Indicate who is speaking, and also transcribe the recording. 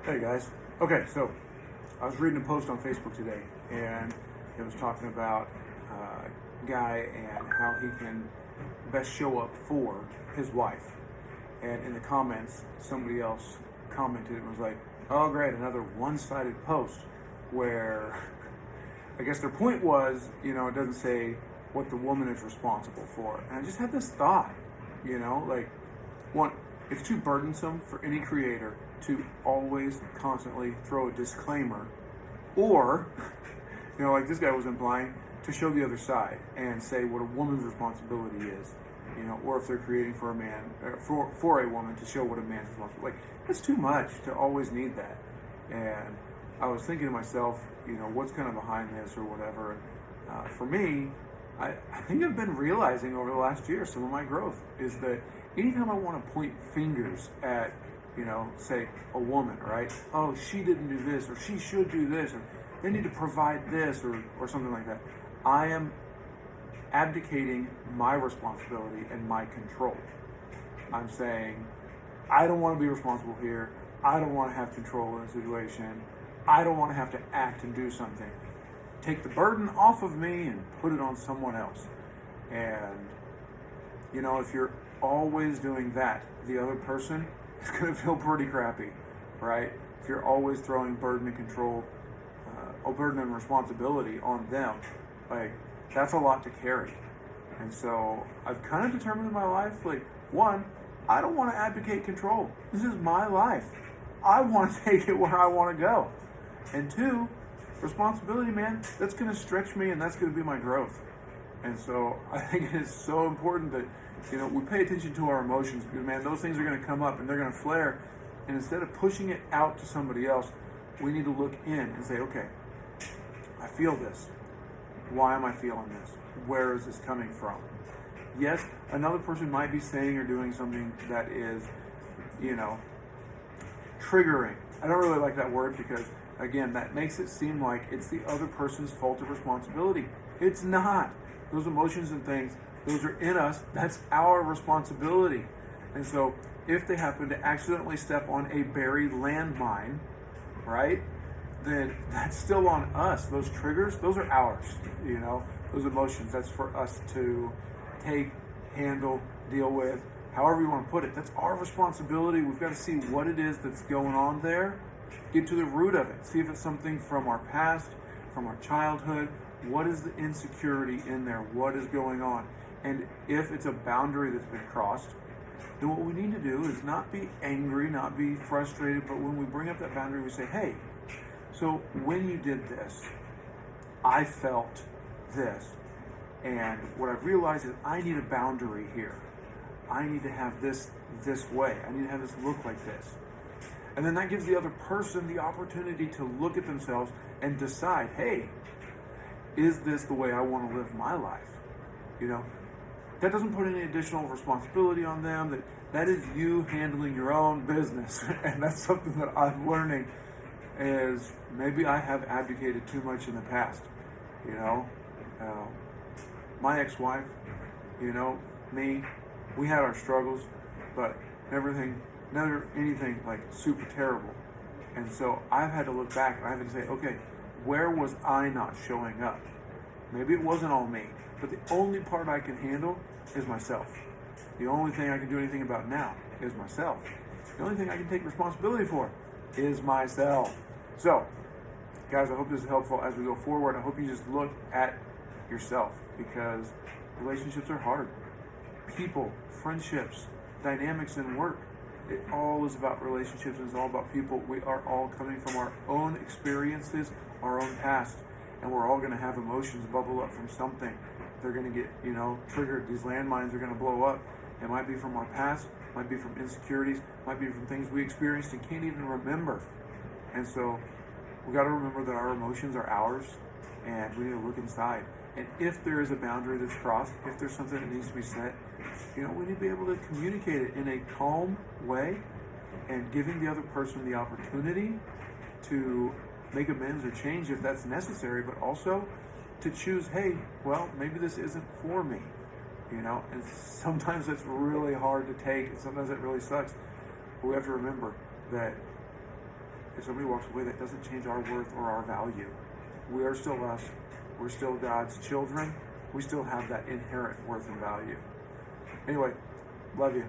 Speaker 1: Hey guys. Okay, so I was reading a post on Facebook today, and it was talking about a guy and how he can best show up for his wife. And in the comments, somebody else commented and was like, "Oh, great, another one-sided post," where I guess their point was, it doesn't say what the woman is responsible for. And I just had this thought, like, one, it's too burdensome for any creator to always constantly throw a disclaimer, or, like this guy was implying, to show the other side and say what a woman's responsibility is, or if they're creating for a man, for a woman, to show what a man's responsibility. Like, that's too much to always need that. And I was thinking to myself, what's kind of behind this or whatever. For me, I think I've been realizing over the last year, some of my growth is that anytime I want to point fingers at, say a woman, right? Oh, she didn't do this, or she should do this, or they need to provide this, or something like that. I am abdicating my responsibility and my control. I'm saying, I don't want to be responsible here. I don't want to have control in the situation. I don't want to have to act and do something. Take the burden off of me and put it on someone else. And, if you're always doing that, the other person is going to feel pretty crappy, right? If you're always throwing burden and control, burden and responsibility on them, like, that's a lot to carry. And so I've kind of determined in my life, like, one, I don't want to abdicate control. This is my life. I want to take it where I want to go. And two, responsibility, man, that's going to stretch me, and that's going to be my growth. And so I think it is so important that, we pay attention to our emotions, because, man, those things are going to come up and they're going to flare. And instead of pushing it out to somebody else, we need to look in and say, okay, I feel this. Why am I feeling this? Where is this coming from? Yes, another person might be saying or doing something that is, triggering. I don't really like that word because, again, that makes it seem like it's the other person's fault or responsibility. It's not. Those emotions and things, those are in us. That's our responsibility. And so if they happen to accidentally step on a buried landmine, right, then that's still on us. Those triggers, those are ours, those emotions. That's for us to take, handle, deal with, however you want to put it. That's our responsibility. We've got to see what it is that's going on there, get to the root of it, see if it's something from our past, from our childhood. What is the insecurity in there? What is going on? And if it's a boundary that's been crossed, then what we need to do is not be angry, not be frustrated, but when we bring up that boundary, we say, hey, so when you did this, I felt this. And what I realized is I need a boundary here. I need to have this way. I need to have this look like this. And then that gives the other person the opportunity to look at themselves and decide, hey, is this the way I want to live my life? That doesn't put any additional responsibility on them. That is you handling your own business. And that's something that I'm learning is maybe I have abdicated too much in the past. My ex-wife, me, we had our struggles, but never anything like super terrible. And so I've had to look back and I've had to say, okay, where was I not showing up? Maybe it wasn't all me, but the only part I can handle is myself. The only thing I can do anything about now is myself. The only thing I can take responsibility for is myself. So, guys, I hope this is helpful as we go forward. I hope you just look at yourself, because relationships are hard. People, friendships, dynamics in work, it all is about relationships, and it's all about people. We are all coming from our own experiences, our own past, and we're all going to have emotions bubble up from something. They're going to get, triggered. These landmines are going to blow up. It might be from our past, might be from insecurities, might be from things we experienced and can't even remember. And so we got to remember that our emotions are ours, and we need to look inside. And if there is a boundary that's crossed, if there's something that needs to be set, we need to be able to communicate it in a calm way, and giving the other person the opportunity to make amends or change if that's necessary, but also to choose, hey, well, maybe this isn't for me, and sometimes it's really hard to take, and sometimes it really sucks. But we have to remember that if somebody walks away, that doesn't change our worth or our value. We are still us. We're still God's children. We still have that inherent worth and value. Anyway, love you.